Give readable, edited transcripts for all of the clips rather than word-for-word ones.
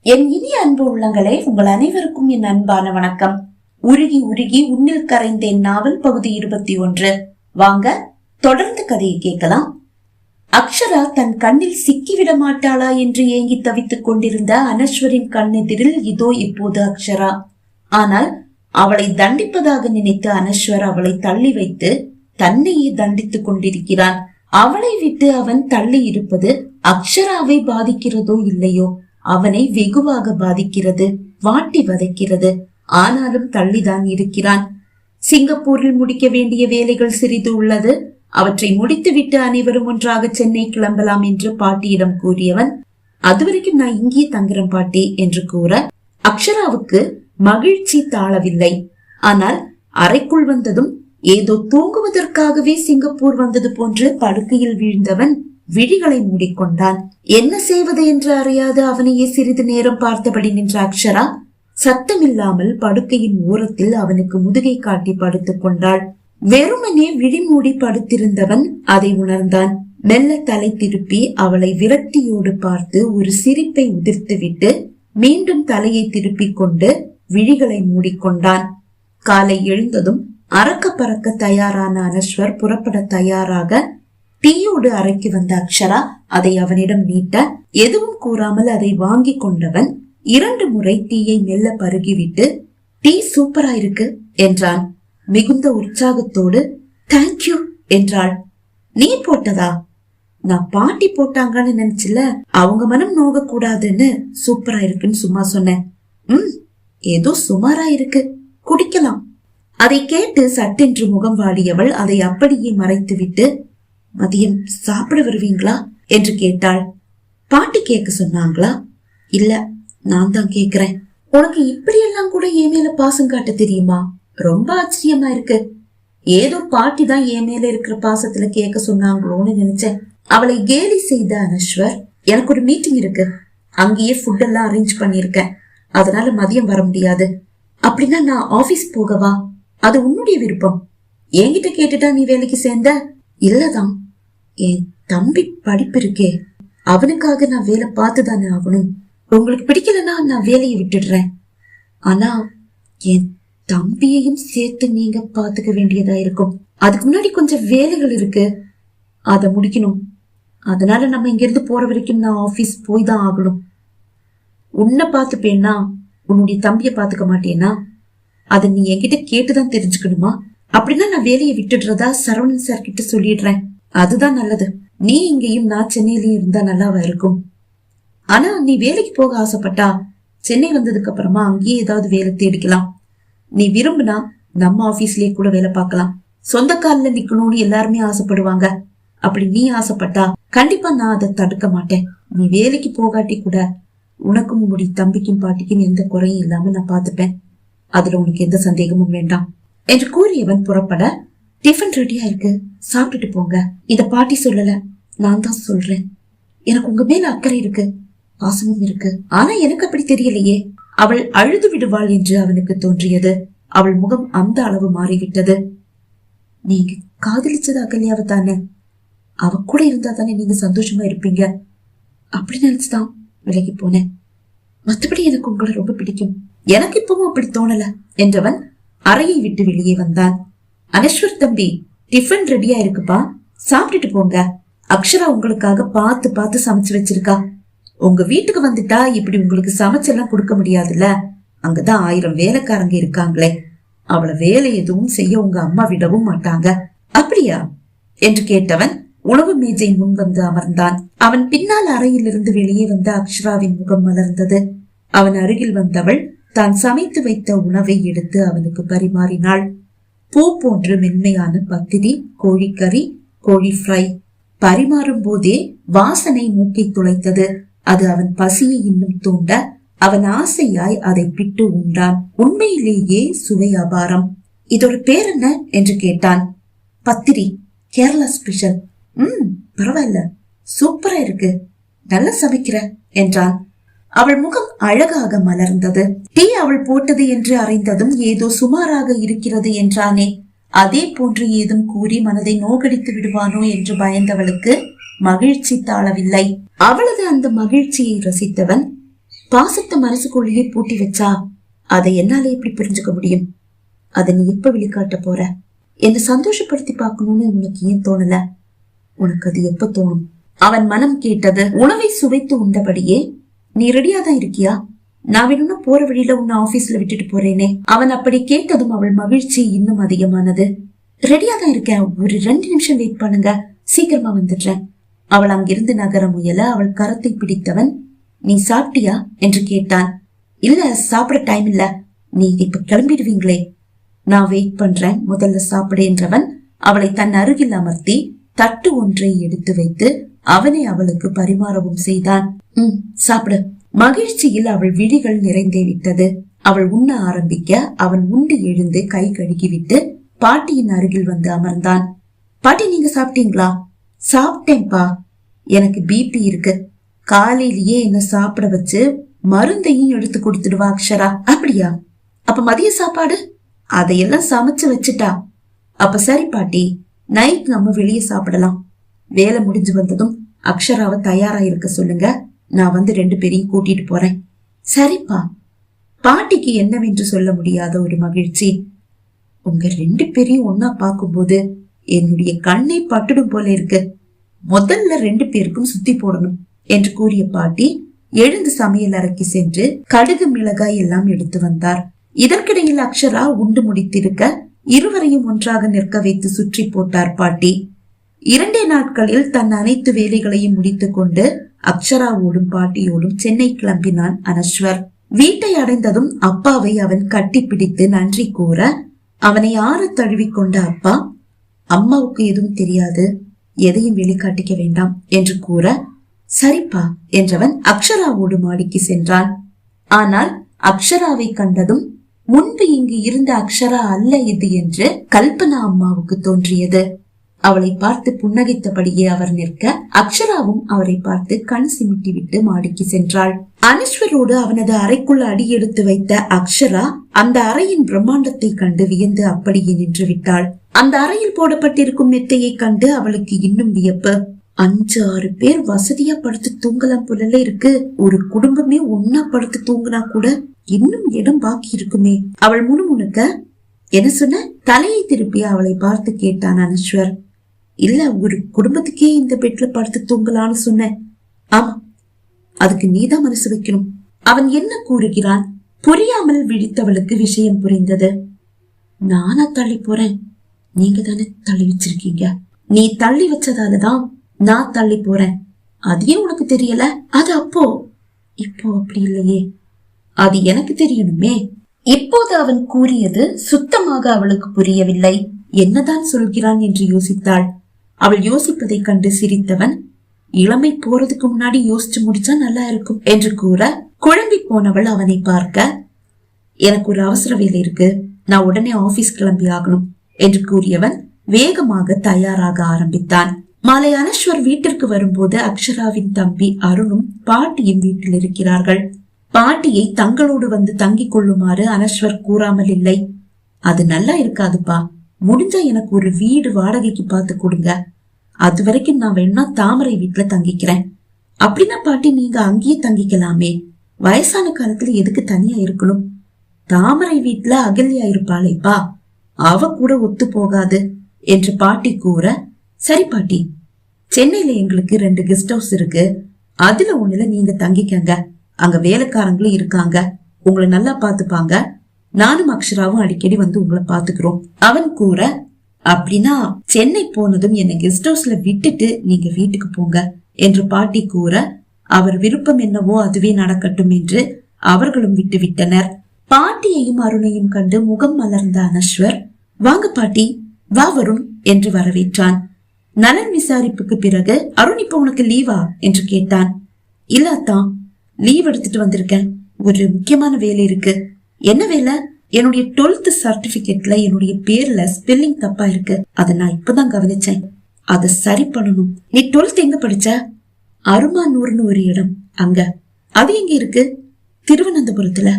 என் இனிய அன்பு உள்ளங்களே, உங்கள் அனைவருக்கும் என் அன்பான வணக்கம். உருகி உருகி உன்னில் கரைந்தேன் நாவல் பகுதி 21. வாங்க தொடர்ந்து கதையை கேட்கலாம். அக்ஷரா தன் கண்ணில் சிக்கிவிட மாட்டாளா என்று ஏங்கி தவித்துக் கொண்டிருந்த அனஸ்வரின் கண்ணெதிரில் இதோ இப்போது அக்ஷரா. ஆனால் அவளை தண்டிப்பதாக நினைத்த அனஸ்வர் அவளை தள்ளி வைத்து தன்னையே தண்டித்துக் கொண்டிருக்கிறான். அவளை விட்டு அவன் தள்ளி இருப்பது அக்ஷராவை பாதிக்கிறதோ இல்லையோ, அவனை வெகுவாக பாதிக்கிறது, வாட்டி வதைக்கிறது. ஆனாலும் தள்ளிதான் இருக்கிறான். சிங்கப்பூரில் முடிக்க வேண்டிய வேலைகள் சிறிது உள்ளது. அவற்றை முடித்துவிட்டு அனைவரும் ஒன்றாக சென்னை கிளம்பலாம் என்று பாட்டியிடம் கூறியவன், அதுவரைக்கும் நான் இங்கே தங்குறேன் பாட்டி என்று கூற அக்ஷராவுக்கு மகிழ்ச்சி தாழவில்லை. ஆனால் அறைக்குள் வந்ததும் ஏதோ தூங்குவதற்காகவே சிங்கப்பூர் வந்தது போன்று படுக்கையில் வீழ்ந்தவன் விழிகளை மூடிக்கொண்டான். என்ன செய்வது என்று அறியாது அவனையே சிறிது நேரம் பார்த்தபடி நின்ற அக்ஷரா சத்தமில்லாமல் படுக்கையின் ஓரத்தில் அவனுக்கு முதுகை காட்டி படுத்துக் கொண்டாள். வெறுமனே விழி மூடி படுத்திருந்தவன் அதை உணர்ந்தான். மெல்ல தலை திருப்பி அவளை விரக்தியோடு பார்த்து ஒரு சிரிப்பை உதிர்த்துவிட்டு மீண்டும் தலையை திருப்பிக் கொண்டு விழிகளை மூடிக்கொண்டான். காலை எழுந்ததும் அறக்க பறக்க தயாரான அனஸ்வர் புறப்பட தயாராக டீயோடு அறைக்கு வந்த அக்ஷரா அதை அவனிடம் நீட்ட எதுவும் கூறாமல் அதை வாங்கி கொண்டவன் 2 முறை டீயை மெல்ல பருகிவிட்டு, டீ சூப்பரா இருக்கு என்றான். மிகுந்த உற்சாகத்தோடு தேங்க்யூ என்றாள். நீ போட்டதா? நான் பாட்டி போட்டாங்கன்னு நினைச்சுல, அவங்க மனம் நோக கூடாதுன்னு சூப்பரா இருக்குன்னு சும்மா சொன்னேன். ஏதோ சுமாரா இருக்கு, குடிக்கலாம். அதை கேட்டு சட்டென்று முகம் வாடியவள் அதை அப்படியே மறைத்து விட்டு, மதியம் சாப்பிட வருவீங்களா என்று கேட்டாள். பாட்டி கேட்க சொன்னாங்களா? இல்ல, நான் தான் கேக்குறேன். உனக்கு இப்படியெல்லாம் கூட என் மேல பாசம் காட்ட தெரியுமா? ரொம்ப ஆச்சரியமா இருக்கு. ஏதோ பாட்டி தான் என் மேல இருக்கிற பாசத்துல கேட்க சொன்னாங்களோன்னு நினைச்சேன். அவளை கேலி செய்த அனஸ்வர், எனக்கு ஒரு மீட்டிங் இருக்கு, அங்கேயே ஃபுட் எல்லாம் அரேஞ்ச் பண்ணிருக்கேன், அதனால மதியம் வர முடியாது. அப்படின்னா நான் ஆபீஸ் போகவா? அது உன்னுடைய விருப்பம். என்கிட்ட கேட்டுட்டா நீ வேலைக்கு சேர்ந்த? இல்லதான், என் தம்பி படிப்பு இருக்கே, அவனுக்காக நான் வேலை பார்த்துதானே ஆகணும். உங்களுக்கு பிடிக்கலன்னா நான் வேலையை விட்டுடுறேன். ஆனா என் தம்பியையும் சேர்த்து நீங்க பாத்துக்க வேண்டியதா இருக்கும். அதுக்கு முன்னாடி கொஞ்சம் வேலைகள் இருக்கு, அத முடிக்கணும். அதனால நம்ம இங்க இருந்து போற வரைக்கும் நான் ஆபீஸ் போய் தான் ஆகணும். உன்னை பாத்துப்பேன்னா உன்னுடைய தம்பிய பாத்துக்க மாட்டேனா? அத நீ என்கிட்ட கேட்டுதான் தெரிஞ்சுக்கணுமா? அப்படின்னா நான் வேலையை விட்டுடுறதா சரவணன் சார் கிட்ட சொல்லிடுறேன். அதுதான் நல்லது. நீ இங்கேயும் நான் சென்னையிலயும் இருந்தா நல்லாவா இருக்கும். ஆனா நீ வேலைக்கு போக ஆசைப்பட்டா சென்னை வந்ததுக்கு அப்புறமா அங்கேயே ஏதாவது வேலை தேடிக்கலாம். நீ விரும்புனா நம்ம ஆபீஸ்லயே கூட வேலை பார்க்கலாம். சொந்த காலில நிக்கணும்னு எல்லாருமே ஆசைப்படுவாங்க. அப்படி நீ ஆசைப்பட்டா கண்டிப்பா நான் அதை தடுக்க மாட்டேன். நீ வேலைக்கு போகாட்டி கூட உனக்கும் உன்னுடைய தம்பிக்கும் பாட்டிக்கும் எந்த குறையும் இல்லாம நான் பாத்துப்பேன். அதுல உனக்கு எந்த சந்தேகமும் வேண்டாம் என்று கூறியவன் புறப்பட, டிஃபன் ரெடியா இருக்கு, சாப்பிட்டுட்டு போங்க. இத பாட்டி சொல்லல, நான் தான் சொல்றேன். எனக்கு உங்க மேல அக்கறை இருக்கு, பாசமும் இருக்கு. ஆனா எனக்கு அப்படி தெரியலையே. அவள் அழுது விடுவாள் என்று அவனுக்கு தோன்றியது. அவள் முகம் அந்த அளவு மாறிவிட்டது. நீங்க காதலிச்சது அகல்யாவை தானே? அவ கூட இருந்தா தானே நீங்க சந்தோஷமா இருப்பீங்க. அப்படி நினைச்சுதான் விலகி போனேன். மத்தபடி எனக்கு உங்களை ரொம்ப பிடிக்கும். எனக்கு இப்பவும் அப்படி தோணல என்றவன் அறையை விட்டு வெளியே வந்தான். அனஸ்வர் தம்பி, டிஃபன் ரெடியா இருக்குப்பா, சாப்பிட்டுட்டு போங்க. அக்ஷரா உங்களுக்காக பார்த்து பார்த்து சமைச்சு வச்சிருக்கா. உங்க வீட்டுக்கு வந்துட்டா இப்படி உங்களுக்கு சமைச்செல்லாம் கொடுக்க முடியாதுல்ல. அங்கதான் 1000 வேலைக்காரங்க இருக்காங்களே. அவளை வேலை எதுவும் செய்ய உங்க அம்மா விடவும் மாட்டாங்க. அப்படியா என்று கேட்டவன் உணவு மேஜை முன் வந்து அமர்ந்தான். அவன் பின்னால் அறையிலிருந்து வெளியே வந்த அக்ஷராவின் முகம் மலர்ந்தது. அவன் அருகில் வந்தவள் தான் சமைத்து வைத்த உணவை எடுத்து அவனுக்கு பரிமாறினாள். பூ போன்று மென்மையான பத்திரி, கோழிக்கறி, கோழி ஃப்ரை. பரிமாறும் போதே வாசனை மூக்கை துளைத்தது. அது அவன் பசியை இன்னும் தூண்ட அவன் ஆசையாய் அதை பிட்டு உண்டான். உண்மையிலேயே சுவை அபாரம். இதோட பேர் என்ன என்று கேட்டான். பத்திரி, கேரளா ஸ்பெஷல். பரவாயில்ல, சூப்பரா இருக்கு, நல்லா சமைக்கிற என்றான். அவள் முகம் அழகாக மலர்ந்தது. டீ அவள் போட்டது என்று அறிந்ததும் ஏதோ சுமாராக இருக்கிறது என்றானே, அதே போன்று ஏதும் கூறி மனதை நோகடித்து விடுவானோ என்று பயந்தவளுக்கு மகிழ்ச்சி தாழவில்லை. அவளது அந்த மகிழ்ச்சியை ரசித்தவன், பாசத்தை மனசுக்குள்ளேயே பூட்டி வச்சா அதை என்னால எப்படி புரிஞ்சுக்க முடியும்? அதை நீ எப்ப வெளிக்காட்ட போற? என்ன சந்தோஷப்படுத்தி பார்க்கணும்னு உனக்கு ஏன் தோணல? உனக்கு அது எப்ப தோணும்? அவன் மனம் கேட்டது. உணவை சுவைத்து உண்டபடியே, நீ ரெடியா தான் இருக்கியா? நான் வேணும்னா போற வழியில உன்னை ஆபீஸ்ல விட்டுட்டு போறேனே. அவன் அப்படி கேட்டதும் அவள் மகிழ்ச்சி இன்னும் அதிகமானது. ரெடியா தான் இருக்கேன், ஒரு 2 நிமிஷம் வெயிட் பண்ணுங்க, சீக்கிரமா வந்துடுறேன். அவள் அங்கிருந்து நகர முயல அவள் கரத்தை பிடித்தவன், நீ சாப்பிட்டியா என்று கேட்டான். இல்ல, சாப்பிட டைம் இல்ல, நீங்க இப்ப கிளம்பிடுவீங்களே. நான் வெயிட் பண்றேன், முதல்ல சாப்பிடு என்றவன் அவளை தன் அருகில் அமர்த்தி தட்டு ஒன்றை எடுத்து வைத்து அவனை அவளுக்கு பரிமாறவும் செய்தான். சாப்பிடு. மகிழ்ச்சியில் அவள் விழிகள் நிறைந்தே விட்டது. அவள் உண்ண ஆரம்பிக்க அவன் உண்டு எழுந்து கை கழுகிவிட்டு பாட்டியின் அருகில் வந்து அமர்ந்தான். பாட்டி, நீங்க சாப்பிட்டீங்களா? சாப்பிட்டேன்பா, எனக்கு பிபி இருக்கு. காலையிலேயே என்ன சாப்பிட வச்சு மருந்தையும் எடுத்து கொடுத்துடுவா அக்ஷரா. அப்படியா? அப்ப மதிய சாப்பாடு? அதையெல்லாம் சமைச்சு வச்சுட்டா. அப்ப சரி பாட்டி, நைட் நம்ம வெளியே சாப்பிடலாம். வேலை முடிஞ்சு வந்ததும் அக்ஷராவை தயாரா இருக்க சொல்லுங்க, நான் வந்து 2 பேரையும் கூட்டிட்டு போறேன். சரிப்பா. பாட்டிக்கு என்னவென்று சொல்ல முடியாத ஒரு மகிழ்ச்சி. உங்க 2 பேரையும் ஒன்னா பார்க்கும்போது என்னுடைய கண்ணை பட்டுடும் போல இருக்கு. முதல்ல 2 பேருக்கும் சுத்தி போடணும் என்று கூறிய பாட்டி எழுந்து சமையல் அறைக்கு சென்று கடுகு மிளகாய் எல்லாம் எடுத்து வந்தார். இதற்கிடையில் அக்ஷரா உண்டு முடித்திருக்க இருவரையும் ஒன்றாக நிற்க வைத்து சுற்றி போட்டார் பாட்டி. 2 நாட்களில் தன் அனைத்து வேலைகளையும் முடித்துக் கொண்டு அக்ஷராவோடும் பாட்டியோடும் சென்னை கிளம்பினான் அனஸ்வர். வீட்டை அடைந்ததும் அப்பாவை அவன் கட்டி பிடித்து நன்றி கூற அவனை ஆற தழுவிக்கொண்ட அப்பா, அம்மாவுக்கு எதுவும் தெரியாது, எதையும் வெளிக்காட்டிக்க வேண்டாம் என்று கூற, சரிப்பா என்றவன் அக்ஷராவோடு மாடிக்கு சென்றான். ஆனால் அக்ஷராவை கண்டதும் முன்பு இங்கு இருந்த அக்ஷரா அல்ல இது என்று கல்பனா அம்மாவுக்கு தோன்றியது. அவளை பார்த்து புன்னகைத்தபடியே அவர் நிற்க அக்ஷராவும் அவரை பார்த்து கண் சிமிட்டி விட்டு மாடிக்கு சென்றாள். அனஸ்வரோடு அவனது அறைக்குள் அடி எடுத்து வைத்த அக்ஷரா அந்த அறையின் பிரம்மாண்டத்தை கண்டு வியந்து அப்படியே நின்று விட்டாள். அந்த அறையில் போடப்பட்டிருக்கும் மெத்தையை கண்டு அவளுக்கு இன்னும் வியப்பு. 5-6 பேர் வசதியா படுத்து தூங்கலாம் போல இருக்கு. ஒரு குடும்பமே ஒன்னா படுத்து தூங்கினா கூட இன்னும் இடம் பாக்கி இருக்குமே. அவள் முணுமுணுக்க, என்ன சொன்ன? தலையை திருப்பி அவளை பார்த்து கேட்டான் அனஸ்வர். இல்ல, ஒரு குடும்பத்துக்கே இந்த பெட்ல படுத்து தூங்கலான்னு சொன்ன. ஆமா, அதுக்கு நீதான் மனசு வைக்கணும். அவன் என்ன கூறுகிறான்? புரியாமல் விழித்தவளுக்கு விஷயம் புரிந்தது. நானா தள்ளி போறேன்? நீங்க தானே தள்ளி வச்சிருக்கீங்க. நீ தள்ளி வச்சதாலதான் நான் தள்ளி போறேன். அதையும் உனக்கு தெரியல? அது அப்போ. இப்போ அப்படி இல்லையே, அது எனக்கு தெரியணுமே. இப்போது அவன் கூறியது சுத்தமாக அவளுக்கு புரியவில்லை. என்னதான் சொல்கிறான் என்று யோசித்தாள். அவள் யோசிப்பதை கண்டு சிரித்தவன், இளமை போறதுக்கு முன்னாடி யோசிச்சு முடிச்சா நல்லா இருக்கும் என்று கூற குழம்பி போனவள் அவனை பார்க்க, எனக்கு ஒரு அவசர வேலை இருக்கு, நான் உடனே ஆபீஸ் கிளம்பி ஆகணும் என்று கூறியவன் வேகமாக தயாராக ஆரம்பித்தான். மாலை அனஸ்வர் வீட்டிற்கு வரும்போது அக்ஷராவின் தம்பி அருணும் பாட்டியும் வீட்டில் இருக்கிறார்கள். பாட்டியை தங்களோடு வந்து தங்கிக் கொள்ளுமாறு அனஸ்வர் கூறாமல் இல்லை. அது நல்லா இருக்காதுப்பா, முடிஞ்சா எனக்கு ஒரு வீடு வாடகைக்கு பார்த்து கொடுங்க. அது வரைக்கும் நான் வேணா தாமரை வீட்டுல தங்கிக்கிறேன். அப்படின்னா பாட்டி, நீங்க அங்கேயே தங்கிக்கலாமே. வயசான காலத்துல எதுக்கு தனியா இருக்கணும்? தாமரை வீட்டுல அகல்யா இருப்பாளேப்பா, அவ கூட ஒத்து போகாது என்று பாட்டி கூற, சரி பாட்டி, சென்னையில எங்களுக்கு 2 கெஸ்ட் ஹவுஸ் இருக்கு, அதுல ஒண்ணுல நீங்க தங்கிக்கங்க. அங்க வேலைக்காரங்களும் இருக்காங்க, உங்களை நல்லா பாத்துப்பாங்க. நானும் அக்ஷராவும் அடிக்கடி வந்து உங்களை பாத்துக்கிறோம் அவன் கூற, அப்படின்னா சென்னை போனதும் என்ன கெஸ்ட் ஹவுஸ்ல விட்டுட்டு நீங்க வீட்டுக்கு போங்க என்று பாட்டி கூற, அவர் விருப்பம் என்னவோ அதுவே நடக்கட்டும் என்று அவர்களும் விட்டு விட்டனர். பாட்டியையும் அருணையும் கண்டு முகம் மலர்ந்த அனஸ்வர், வாங்க பாட்டி, வா வருண் என்று வரவேற்றான். நலன் விசாரிப்புக்கு பிறகு, அருண் இப்ப உனக்கு லீவா என்று கேட்டான். இல்லாதான், லீவ் எடுத்துட்டு வந்திருக்கேன், ஒரு முக்கியமான வேலை இருக்கு. என்ன வேலை? என்னுடைய 12th சர்டிபிகேட்ல என்னுடைய பேர்ல ஸ்பெல்லிங் தப்பா இருக்கு, அதை நான் இப்பதான் கவனிச்சேன், அதை சரி பண்ணணும். நீ 12th எங்க படிச்ச? அருமானூர்னு ஒரு இடம், அங்க. அது எங்க இருக்கு? திருவனந்தபுரத்துல.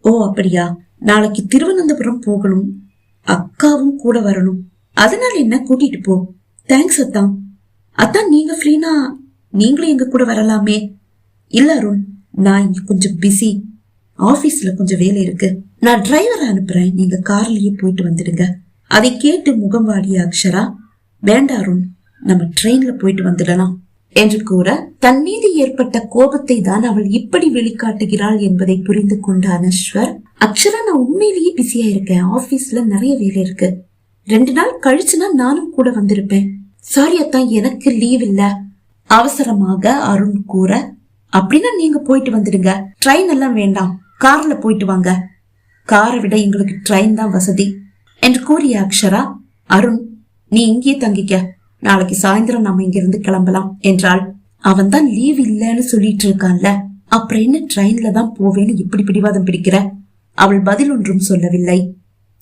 ஓ அப்படியா, நாளைக்கு திருவனந்தபுரம் போகணும், அக்காவும் கூட வரணும். அதனால என்ன, கூட்டிட்டு போ. தேங்க்ஸ் அத்தான். அத்தான், நீங்க ஃப்ரீனா நீங்களும் எங்க கூட வரலாமே. இல்ல அருண், நான் இங்க கொஞ்சம் பிஸி, ஆபீஸ்ல கொஞ்சம் வேலை இருக்கு, நான் டிரைவரை அனுப்புறேன், நீங்க கார்லயே போயிட்டு வந்துடுங்க. அதை கேட்டு முகம் வாடிய அக்ஷரா, வேண்டாம் அருண், நம்ம ட்ரெயின்ல போயிட்டு வந்துடலாம் என்று கூற, தன் மீது ஏற்பட்ட கோபத்தை தான் அவள் இப்படி வெளிக்காட்டுகிறாள் என்பதை புரிந்து கொண்ட அனஸ்வர், அக்ஷரா நான் உண்மையிலேயே பிஸியா இருக்கேன், ஆபீஸ்ல நிறைய வேலை இருக்கு, 2 நாள் கழிச்சுனா நானும் கூட வந்திருப்பேன், சாரி அத்தான் எனக்கு லீவ் இல்ல அவசரமாக அருண் கூற, அப்படின்னா நீங்க போயிட்டு வந்துடுங்க, ட்ரெயின் எல்லாம் வேண்டாம், கார்ல போயிட்டு வாங்க, காரை விட எங்களுக்கு ட்ரெயின் தான் வசதி என்று கூறிய அக்ஷரா, அருண் நீ இங்கேயே தங்கிக்க, நாளைக்கு சாயந்தரம் நம்ம இங்க இருந்து கிளம்பலாம் என்றாள். அவன் தான் லீவ் இல்லன்னு சொல்லிட்டு இருக்கான்ல, அப்புறம் என்ன ட்ரெயின்ல தான் போவேன்னு இப்படி பிடிவாதம் பிடிக்கிற? அவள் பதில் ஒன்றும் சொல்லவில்லை.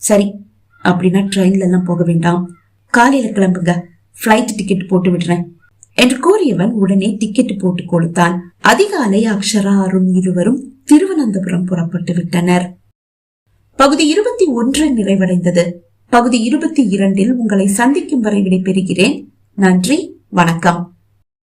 சரி, அப்படின்னா ட்ரெயின்ல எல்லாம் போக வேண்டாம், காலையில கிளம்புங்க, பிளைட் டிக்கெட் போட்டு விடுறேன் என்று கூறியவன் உடனே டிக்கெட் போட்டு கொடுத்தான். அதிகாலை அக்ஷரா அருண் இருவரும் திருவனந்தபுரம் புறப்பட்டு விட்டனர். பகுதி 21 நிறைவடைந்தது. பகுதி 22 உங்களை சந்திக்கும் வரை விடைபெறுகிறேன். நன்றி, வணக்கம்.